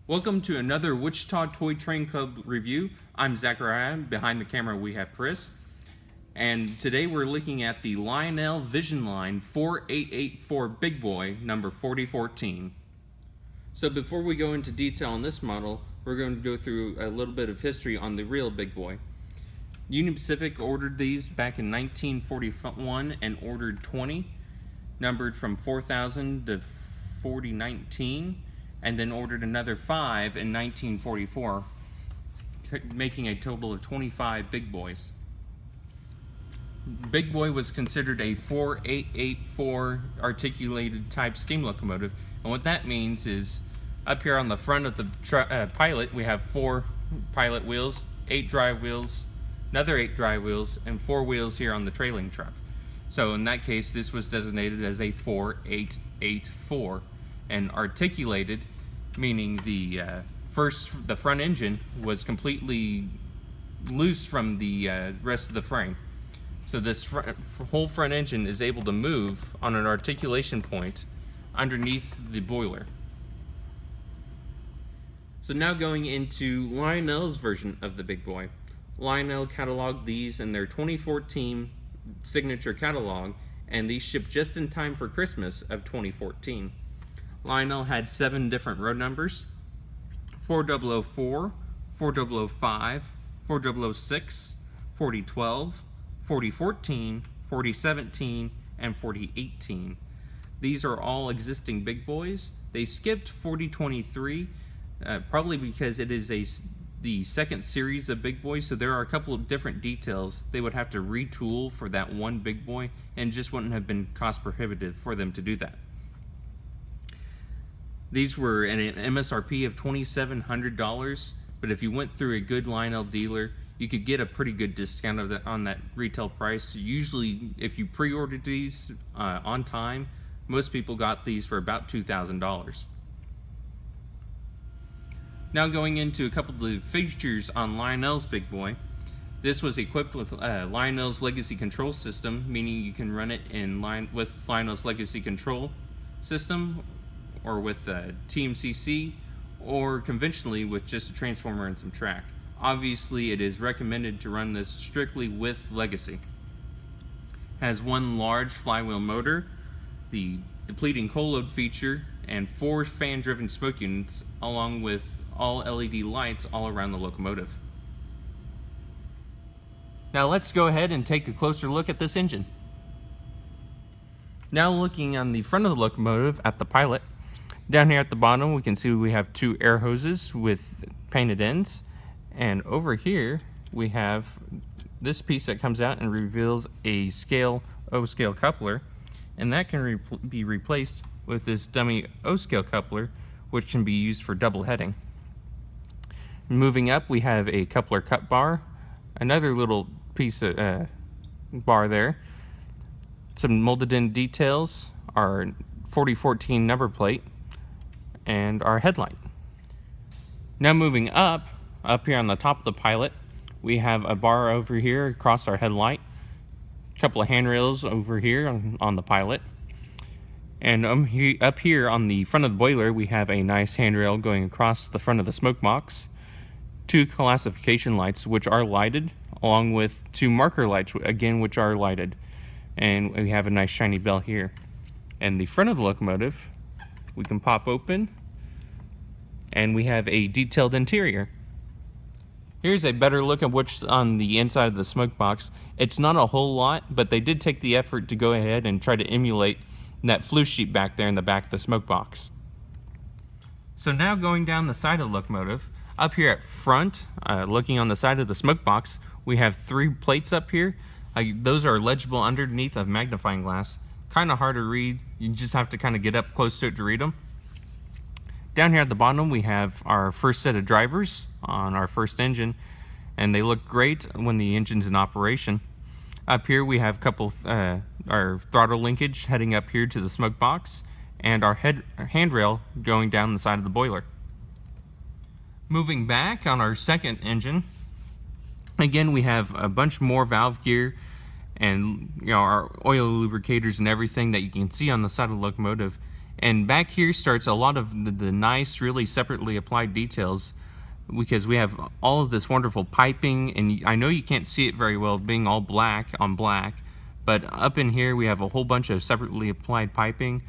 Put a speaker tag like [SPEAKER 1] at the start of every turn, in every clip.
[SPEAKER 1] Welcome to another Wichita Toy Train Club review. I'm Zachariah. Behind the camera we have Chris. And today we're looking at the Lionel Vision Line 4884 Big Boy number 4014. So before we go into detail on this model, we're going to go through a little bit of history on the real Big Boy. Union Pacific ordered these back in 1941 and ordered 20, numbered from 4,000 to 4019. And then ordered another 5 in 1944, making a total of 25 Big Boys. Big Boy was considered a 4884 articulated type steam locomotive, and what that means is up here on the front of the pilot we have 4 pilot wheels, 8 drive wheels, another 8 drive wheels, and 4 wheels here on the trailing truck. So in that case this was designated as a 4884. And articulated, meaning the front engine was completely loose from the rest of the frame. So this whole front engine is able to move on an articulation point underneath the boiler. So now going into Lionel's version of the Big Boy. Lionel cataloged these in their 2014 signature catalog, and these shipped just in time for Christmas of 2014. Lionel had 7 different road numbers: 4004, 4005, 4006, 4012, 4014, 4017, and 4018. These are all existing Big Boys. They skipped 4023, probably because it is the second series of Big Boys, so there are a couple of different details they would have to retool for that one Big Boy, and just wouldn't have been cost prohibitive for them to do that. These were at an MSRP of $2,700, but if you went through a good Lionel dealer, you could get a pretty good discount on that retail price. Usually, if you pre-ordered these on time, most people got these for about $2,000. Now going into a couple of the features on Lionel's Big Boy. This was equipped with Lionel's Legacy Control System, meaning you can run it in line with Lionel's Legacy Control System, or with TMCC, or conventionally with just a transformer and some track. Obviously it is recommended to run this strictly with Legacy. Has 1 large flywheel motor, the depleting coal load feature, and 4 fan driven smoke units, along with all LED lights all around the locomotive. Now let's go ahead and take a closer look at this engine. Now looking on the front of the locomotive at the pilot, down here at the bottom we can see we have 2 air hoses with painted ends, and over here we have this piece that comes out and reveals a O-scale coupler, and that can be replaced with this dummy O-scale coupler, which can be used for double heading. Moving up we have a coupler cut bar, another little piece of bar there, some molded in details, our 4014 number plate, and our headlight. Now moving up here on the top of the pilot, we have a bar over here across our headlight, a couple of handrails over here on the pilot, and up here on the front of the boiler we have a nice handrail going across the front of the smoke box, 2 classification lights which are lighted, along with 2 marker lights again which are lighted, and we have a nice shiny bell here. And the front of the locomotive we can pop open, and we have a detailed interior. Here's a better look at what's on the inside of the smoke box. It's not a whole lot, but they did take the effort to go ahead and try to emulate that flue sheet back there in the back of the smoke box. So now going down the side of the locomotive, up here at front, looking on the side of the smoke box, we have 3 plates up here. Those are legible underneath a magnifying glass. Kind of hard to read, you just have to kind of get up close to it to read them. Down here at the bottom we have our first set of drivers on our first engine, and they look great when the engine's in operation. Up here we have a couple our throttle linkage heading up here to the smoke box, and our handrail going down the side of the boiler. Moving back on our second engine, again we have a bunch more valve gear and our oil lubricators and everything that you can see on the side of the locomotive. And back here starts a lot of the nice, really separately applied details, because we have all of this wonderful piping, and I know you can't see it very well being all black on black, but up in here we have a whole bunch of separately applied piping,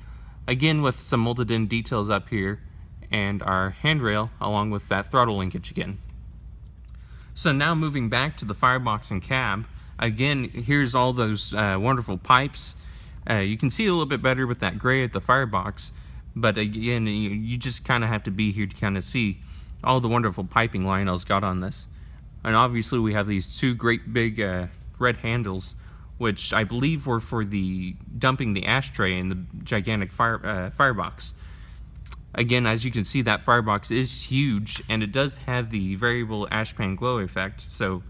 [SPEAKER 1] again with some molded in details up here, and our handrail along with that throttle linkage again. So now moving back to the Firebox and Cab, again here's all those wonderful pipes. You can see a little bit better with that gray at the Firebox, but again you just kind of have to be here to kind of see all the wonderful piping Lionel's got on this. And obviously we have these two great big red handles, which I believe were for the dumping the ashtray in the gigantic Firebox. Again, as you can see, that Firebox is huge, and it does have the variable ashpan glow effect. So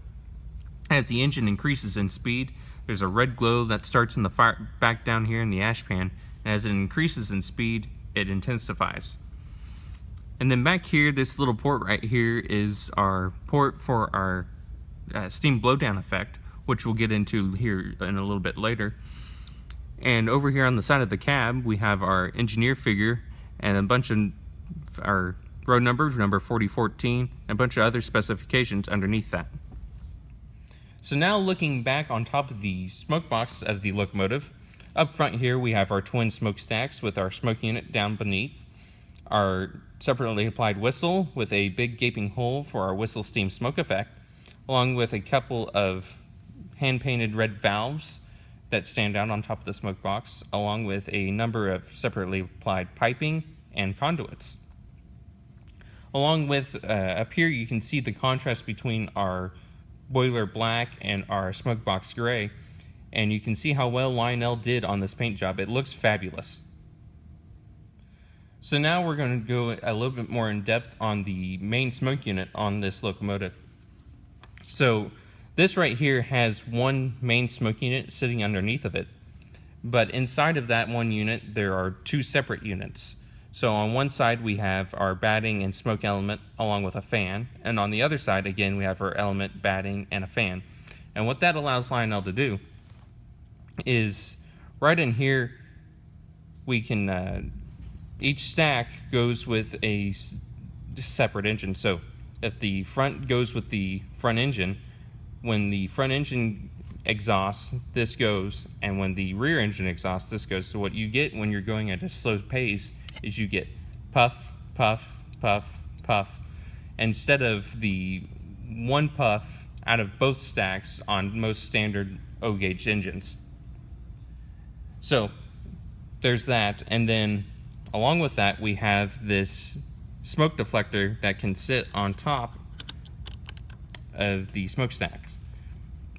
[SPEAKER 1] as the engine increases in speed, there's a red glow that starts in the back down here in the ashpan, and as it increases in speed, it intensifies. And then back here, this little port right here is our port for our steam blowdown effect, which we'll get into here in a little bit later. And over here on the side of the cab, we have our engineer figure and a bunch of our road numbers, number 4014, and a bunch of other specifications underneath that. So now looking back on top of the smoke box of the locomotive, up front here we have our twin smokestacks with our smoke unit down beneath, our separately applied whistle with a big gaping hole for our whistle steam smoke effect, along with a couple of hand-painted red valves that stand out on top of the smoke box, along with a number of separately applied piping and conduits. Along with up here you can see the contrast between our boiler black and our smoke box gray, and you can see how well Lionel did on this paint job. It looks fabulous. So now we're going to go a little bit more in depth on the main smoke unit on this locomotive. So this right here has one main smoke unit sitting underneath of it, but inside of that one unit there are two separate units. So on one side we have our batting and smoke element along with a fan, and on the other side again we have our element, batting, and a fan. And what that allows Lionel to do is right in here we can each stack goes with a separate engine. So if the front goes with the front engine, when the front engine exhausts, this goes, and when the rear engine exhausts, this goes. So what you get when you're going at a slow pace is you get puff, puff, puff, puff, instead of the one puff out of both stacks on most standard O-gauge engines. So there's that, and then along with that we have this smoke deflector that can sit on top of the smokestacks.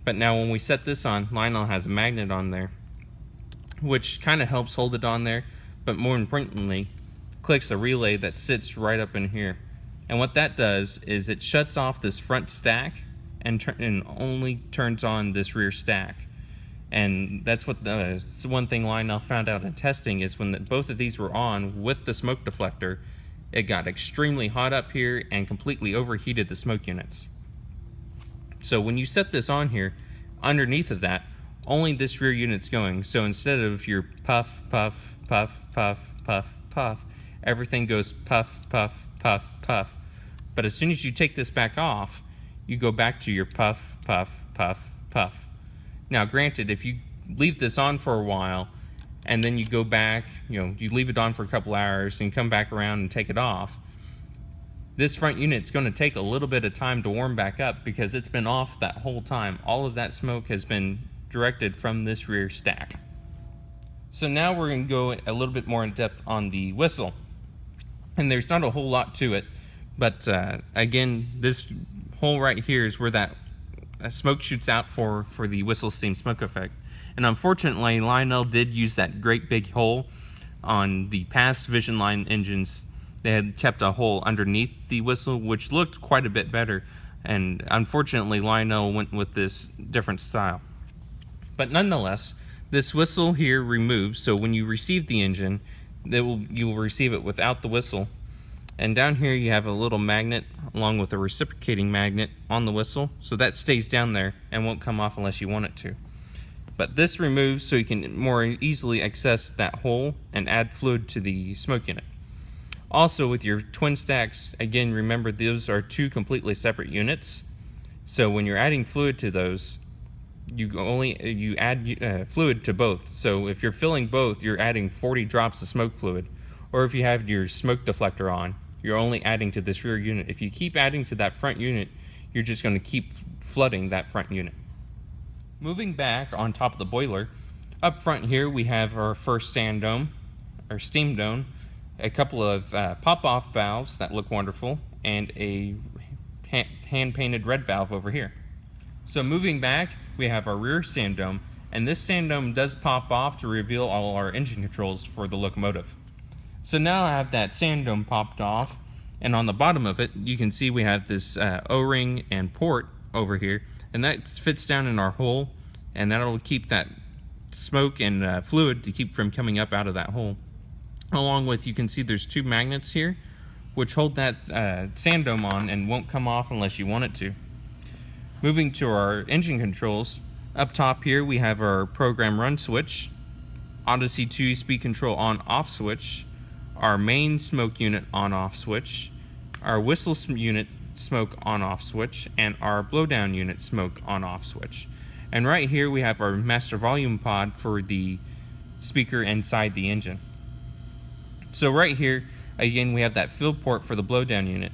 [SPEAKER 1] But now when we set this on, Lionel has a magnet on there, which kind of helps hold it on there, but more importantly, clicks a relay that sits right up in here. And what that does is it shuts off this front stack and only turns on this rear stack. And that's what one thing Lionel found out in testing is when both of these were on with the smoke deflector, it got extremely hot up here and completely overheated the smoke units. So when you set this on here, underneath of that, only this rear unit's going. So instead of your puff, puff, puff, puff, puff, puff, everything goes puff, puff, puff, puff. But as soon as you take this back off, you go back to your puff, puff, puff, puff. Now granted, if you leave this on for a while and then you go back, you leave it on for a couple hours and come back around and take it off, this front unit's going to take a little bit of time to warm back up because it's been off that whole time. All of that smoke has been directed from this rear stack. So now we're going to go a little bit more in depth on the whistle. And there's not a whole lot to it, but again, this hole right here is where that smoke shoots out for the whistle steam smoke effect. And unfortunately, Lionel did use that great big hole on the past Vision Line engines. They had kept a hole underneath the whistle, which looked quite a bit better. And unfortunately, Lionel went with this different style. But nonetheless, this whistle here removes, so when you receive the engine, you will receive it without the whistle. And down here you have a little magnet along with a reciprocating magnet on the whistle, so that stays down there and won't come off unless you want it to. but this removes so you can more easily access that hole and add fluid to the smoke unit. Also, with your twin stacks, again, remember those are two completely separate units. So when you're adding fluid to those, you add fluid to both. So if you're filling both, you're adding 40 drops of smoke fluid. Or if you have your smoke deflector on, you're only adding to this rear unit. If you keep adding to that front unit, you're just going to keep flooding that front unit. Moving back on top of the boiler, up front here we have our first sand dome, or steam dome, a couple of pop-off valves that look wonderful, and a hand-painted red valve over here. So moving back, we have our rear sand dome, and this sand dome does pop off to reveal all our engine controls for the locomotive. So now I have that sand dome popped off, and on the bottom of it, you can see we have this O-ring and port over here, and that fits down in our hole, and that'll keep that smoke and fluid to keep from coming up out of that hole. Along with, you can see there's two magnets here which hold that sand dome on and won't come off unless you want it to. Moving to our engine controls, up top here we have our program run switch, Odyssey 2 speed control on off switch, our main smoke unit on off switch, our whistle unit smoke on off switch, and our blowdown unit smoke on off switch. And right here we have our master volume pod for the speaker inside the engine. So right here, again, we have that fill port for the blowdown unit.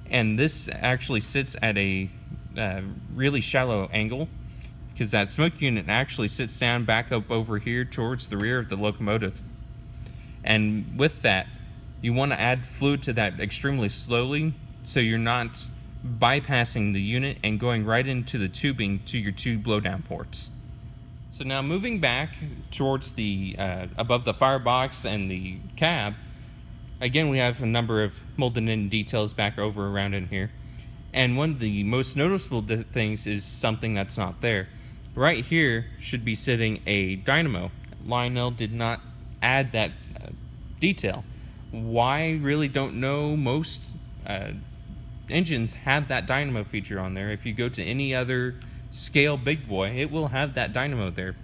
[SPEAKER 1] And this actually sits at a really shallow angle, because that smoke unit actually sits down back up over here towards the rear of the locomotive. And with that, you want to add fluid to that extremely slowly, so you're not bypassing the unit and going right into the tubing to your two blowdown ports. So now moving back towards the above the firebox and the cab, again we have a number of molded in details back over around in here. And one of the most noticeable things is something that's not there. Right here should be sitting a dynamo. Lionel did not add that detail. Why, really don't know. Most engines have that dynamo feature on there. If you go to any other scale big boy, it will have that dynamo there.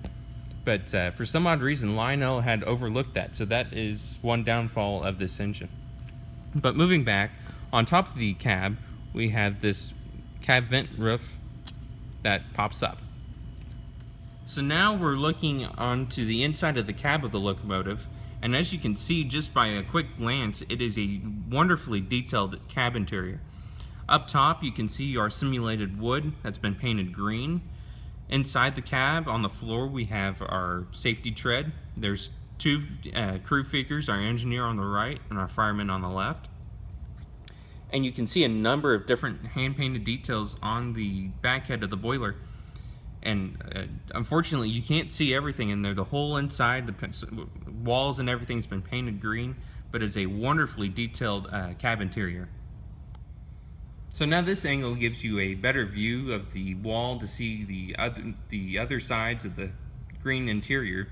[SPEAKER 1] But for some odd reason, Lionel had overlooked that, so that is one downfall of this engine. But moving back, on top of the cab, we have this cab vent roof that pops up. So now we're looking onto the inside of the cab of the locomotive, and as you can see just by a quick glance, it is a wonderfully detailed cab interior. Up top, you can see our simulated wood that's been painted green. Inside the cab, on the floor, we have our safety tread. There's two crew figures, our engineer on the right and our fireman on the left. And you can see a number of different hand-painted details on the back head of the boiler. And unfortunately, you can't see everything in there. The whole inside, the walls and everything's been painted green, but it's a wonderfully detailed cab interior. So now this angle gives you a better view of the wall to see the other sides of the green interior.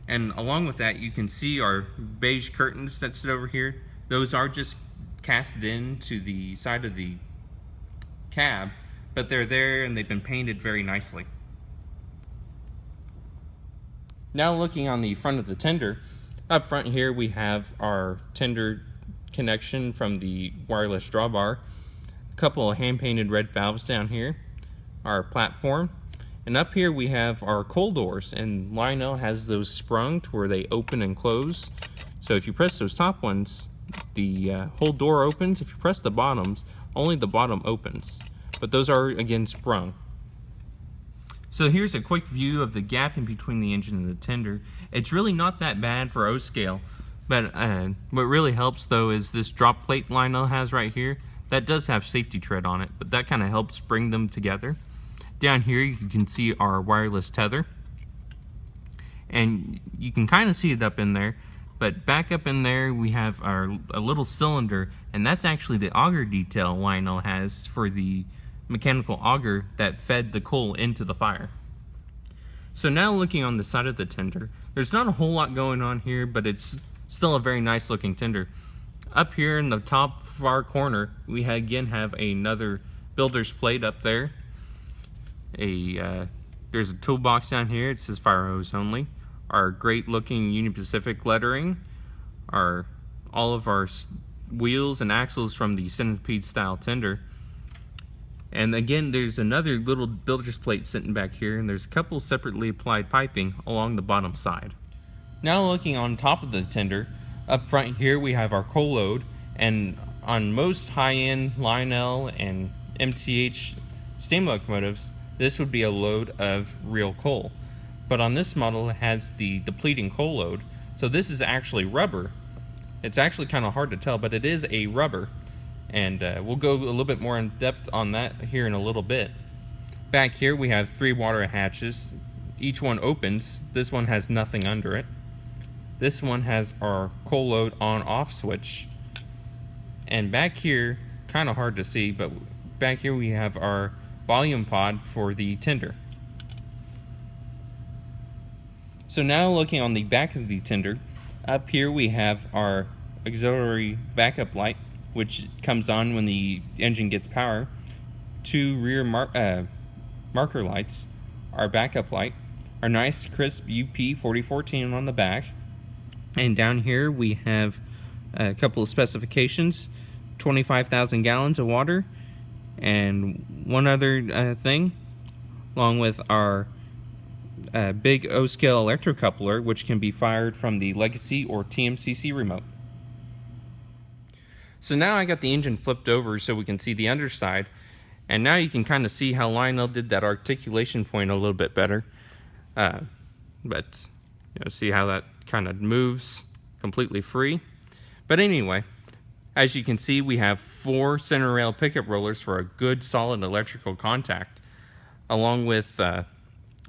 [SPEAKER 1] And along with that, you can see our beige curtains that sit over here. Those are just casted into the side of the cab, but they're there and they've been painted very nicely. Now looking on the front of the tender, up front here we have our tender connection from the wireless drawbar, a couple of hand-painted red valves down here, our platform, and up here we have our coal doors, and Lionel has those sprung to where they open and close. So if you press those top ones, the whole door opens. If you press the bottoms, only the bottom opens. But those are again sprung. So here's a quick view of the gap in between the engine and the tender. It's really not that bad for O scale, but what really helps though is this drop plate Lionel has right here. That does have safety tread on it, but that kind of helps bring them together. Down here you can see our wireless tether, and you can kind of see it up in there. But back up in there we have a little cylinder, and that's actually the auger detail Lionel has for the mechanical auger that fed the coal into the fire. So now looking on the side of the tender, there's not a whole lot going on here, but it's still a very nice looking tender. Up here in the top far corner, we again have another builder's plate up there, a There's a toolbox down here. It says fire hose only. Our great looking Union Pacific lettering. All of our wheels and axles from the centipede style tender. And again, there's another little builder's plate sitting back here, and there's a couple separately applied piping along the bottom side. Now looking on top of the tender, up front here we have our coal load, and on most high-end Lionel and MTH steam locomotives, this would be a load of real coal. But on this model, it has the depleting coal load, so this is actually rubber. It's actually kind of hard to tell, but it is a rubber. And we'll go a little bit more in depth on that here in a little bit. Back here we have 3 water hatches. Each one opens. This one has nothing under it. This one has our coal load on-off switch. And back here, kind of hard to see, but back here we have our volume pod for the tender. So now looking on the back of the tender, up here we have our auxiliary backup light, which comes on when the engine gets power. 2 rear marker lights, our backup light, our nice crisp UP 4014 on the back, and down here we have a couple of specifications: 25,000 gallons of water, and one other thing, along with our big O-scale electrocoupler, which can be fired from the Legacy or TMCC remote. So now I got the engine flipped over so we can see the underside, and now you can kind of see how Lionel did that articulation point a little bit better. But see how that kind of moves completely free. But anyway, as you can see, we have 4 center rail pickup rollers for a good solid electrical contact, along with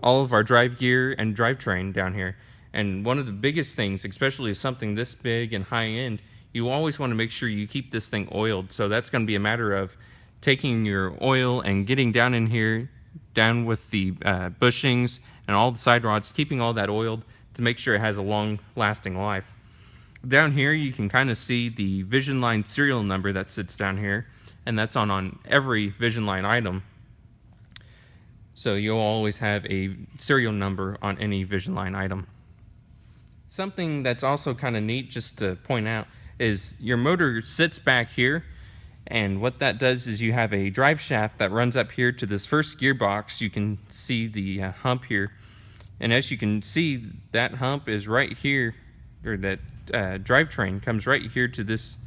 [SPEAKER 1] all of our drive gear and drivetrain down here. And one of the biggest things, especially something this big and high end, you always want to make sure you keep this thing oiled. So that's going to be a matter of taking your oil and getting down in here, down with the bushings and all the side rods, keeping all that oiled to make sure it has a long lasting life. Down here you can kind of see the Vision Line serial number that sits down here, and that's on every Vision Line item. So you'll always have a serial number on any Vision Line item. Something that's also kind of neat just to point out is your motor sits back here, and what that does is you have a drive shaft that runs up here to this first gearbox. You can see the hump here, and as you can see, that hump is right here, or that drivetrain comes right here to this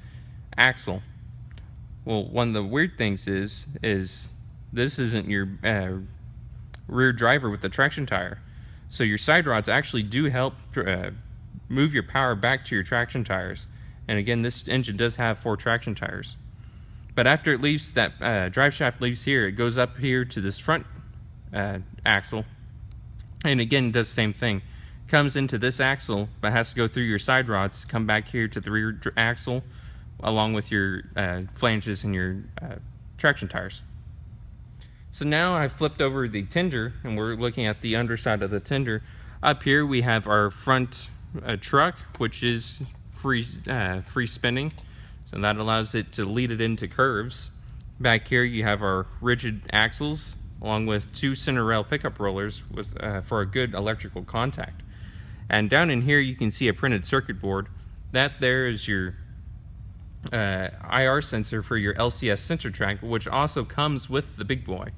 [SPEAKER 1] axle. Well, one of the weird things is this isn't your rear driver with the traction tire, so your side rods actually do help move your power back to your traction tires. And again, this engine does have 4 traction tires. But after it leaves, that drive shaft leaves here, it goes up here to this front axle. And again, it does the same thing. Comes into this axle, but has to go through your side rods to come back here to the rear axle, along with your flanges and your traction tires. So now I've flipped over the tender, and we're looking at the underside of the tender. Up here we have our front truck, which is free spinning, so that allows it to lead it into curves. Back here you have our rigid axles, along with 2 center rail pickup rollers with for a good electrical contact. And down in here you can see a printed circuit board. That there is your IR sensor for your LCS sensor track, which also comes with the big boy.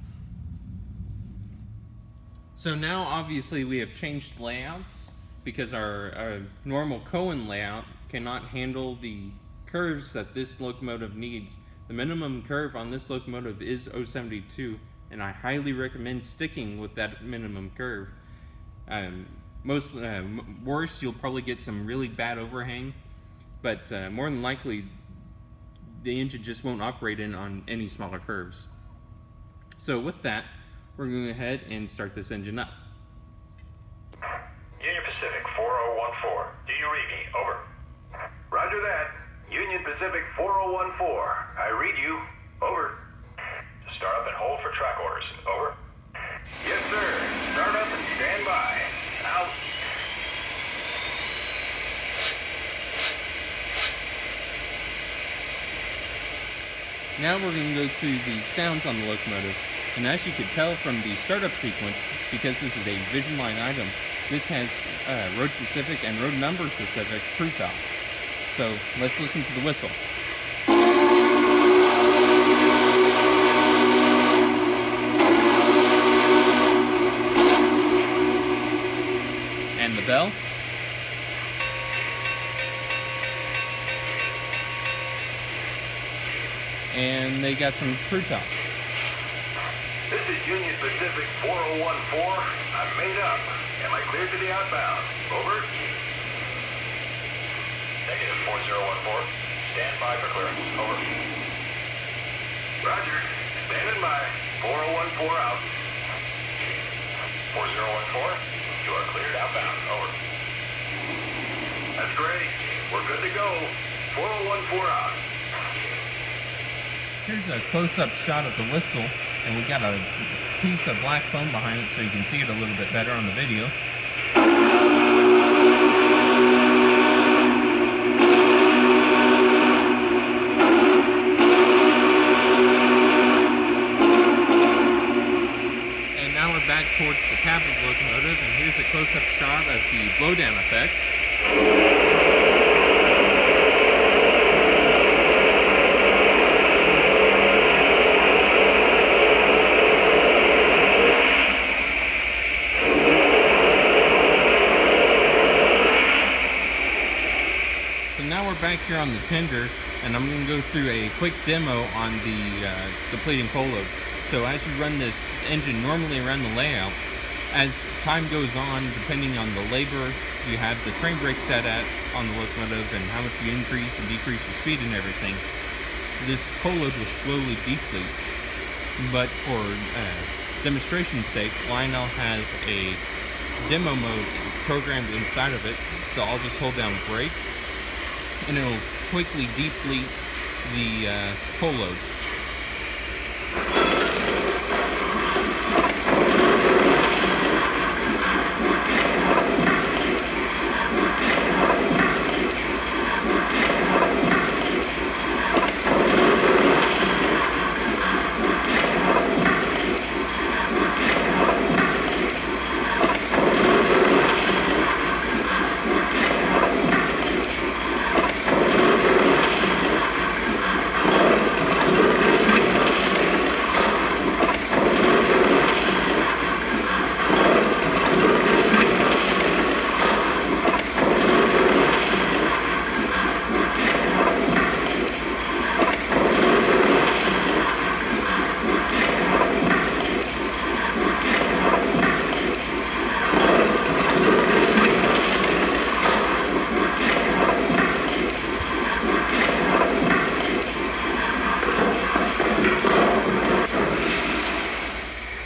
[SPEAKER 1] So now obviously we have changed layouts because our normal Cohen layout cannot handle the curves that this locomotive needs. The minimum curve on this locomotive is 072, and I highly recommend sticking with that minimum curve. Worst, you'll probably get some really bad overhang, but more than likely the engine just won't operate on any smaller curves. So with that, we're going to go ahead and start this engine up.
[SPEAKER 2] Union Pacific 4014, do you read me? Over. Roger that. Union Pacific 4014, I read you. Over. Start up and hold for track orders. Over. Yes, sir. Start up and stand by. Out.
[SPEAKER 1] Now we're going to go through the sounds on the locomotive. And as you could tell from the startup sequence, because this is a Vision Line item, this has road specific and road number specific crew talk. So let's listen to the whistle. And the bell. And they got some crew talk.
[SPEAKER 2] This is Union Pacific 4014. I'm made up. Am I cleared to the outbound? Over. Negative 4014. Stand by for clearance. Over. Roger. Standing by. 4014 out. 4014. You are cleared outbound. Over. That's great. We're good to go. 4014 out.
[SPEAKER 1] Here's a close-up shot of the whistle, and we got a piece of black foam behind it so you can see it a little bit better on the video. And now we're back towards the cab of the locomotive, and here's a close-up shot of the blowdown effect. Back here on the tender, and I'm going to go through a quick demo on the depleting coal load. So as you run this engine normally around the layout, as time goes on, depending on the labor you have the train brake set at on the locomotive and how much you increase and decrease your speed and everything, this coal load will slowly deplete. But for demonstration's sake, Lionel has a demo mode programmed inside of it, so I'll just hold down brake and it'll quickly deplete the coal load.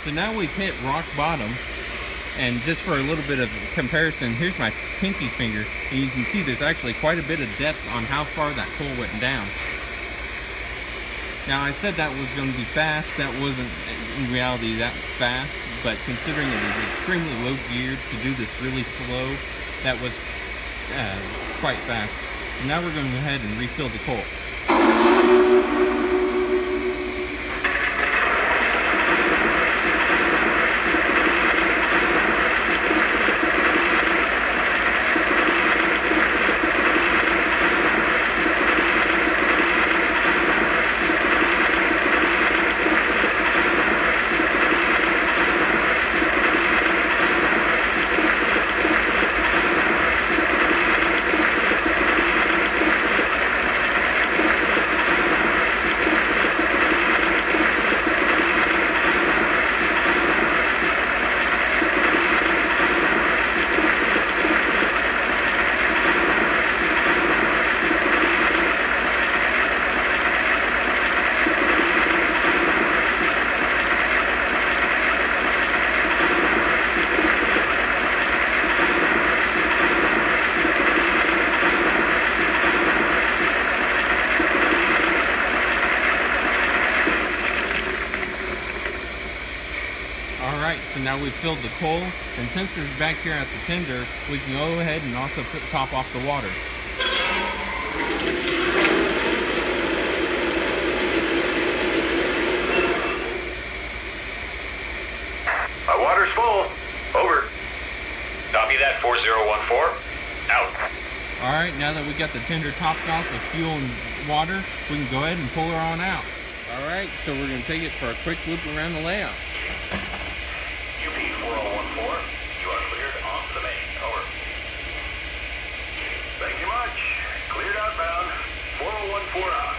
[SPEAKER 1] So now we've hit rock bottom, and just for a little bit of comparison, here's my pinky finger, and you can see there's actually quite a bit of depth on how far that coal went down. Now I said that was going to be fast. That wasn't in reality that fast, but considering it is extremely low geared to do this really slow, that was quite fast. So now we're going to go ahead and refill the coal. So now we've filled the coal, and since it's back here at the tender, we can go ahead and also top off the water.
[SPEAKER 2] that, 4014. Out.
[SPEAKER 1] All right, now that we got the tender topped off with fuel and water, we can go ahead and pull her on out. All right, so we're going to take it for a quick loop around the layout.
[SPEAKER 2] UP 4014, you are cleared onto the main. Over. Thank you much. Cleared outbound. 4014 out.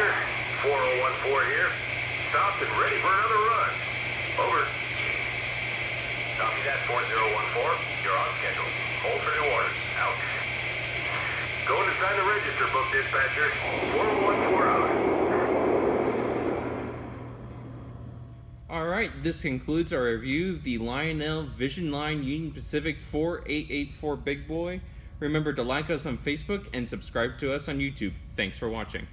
[SPEAKER 2] dispatcher. 4014 here. Stopped and ready for another run. Over. Copy that, 4014. You're on schedule. Hold for new orders. Out. Going to sign the register book, dispatcher. 4014 out.
[SPEAKER 1] Alright, this concludes our review of the Lionel Vision Line Union Pacific 4884 Big Boy. Remember to like us on Facebook and subscribe to us on YouTube. Thanks for watching.